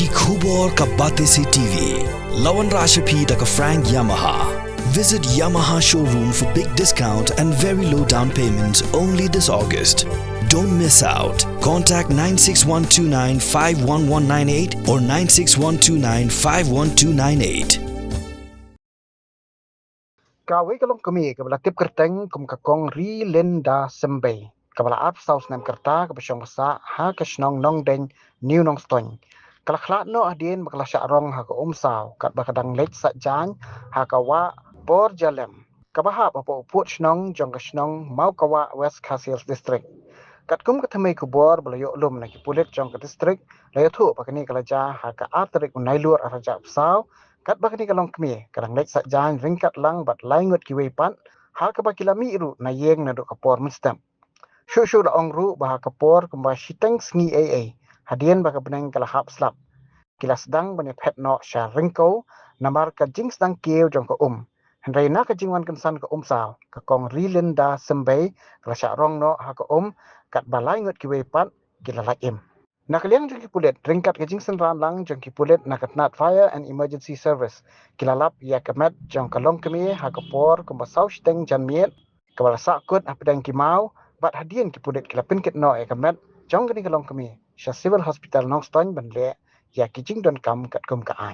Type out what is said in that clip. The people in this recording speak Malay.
ki khubor ka bate se TV. Lawan Rashapi da ka Frank Yamaha. Visit Yamaha showroom for big discount and very low down payments only this August. Don't miss out. Contact 96129 51198 or 96129 51298. Kawai kalong kami kabala tip kerteng kum kakong ri lenda sembe kabala ap saus nem kerta kabasyong basa ha kasnong nong den new nong stony kala khlat no adien bakala syarong ha ka saw kat bakadang lek sa jan ha kawa por jalem kabaha papo put snong jong kasnong mau kawa West Castles district kat kum kathmei kubor balayo lum na kipulit jong ka district layo thu pakani kala ja ha ka atrik unai lur araja saw kat bakani kalong kmi kadang lek sa jan ringkat lang bat laingut kiwe pan ha ka bakilami ru na yeng na do kapor mustam shu la ongru bah kapor kumba shiteng sngi aa hadien baka beneng kala hap slap kilas dang bani phet no sha ringko namar ka jings dang kiew jong ka hendrai na ka jingwan kansan ka saw ka kong rilinda sembe kala sha rong no ha ka kat balaingut kiwe pan kilala im Nakaliang jengki pulit, ringkat ke jingsen ran lang jengki pulit nakatnat fire and emergency service. Kilalap ya kemet jeng kalong kemi hakapor kumbasau steng jan miet kabala sakut apedang kimau bat hadien ki pulit kilapin kit no ya kemet jong gani kalong kemi sya civil hospital nong stony banle ya kijing don kam kat kum ka ai.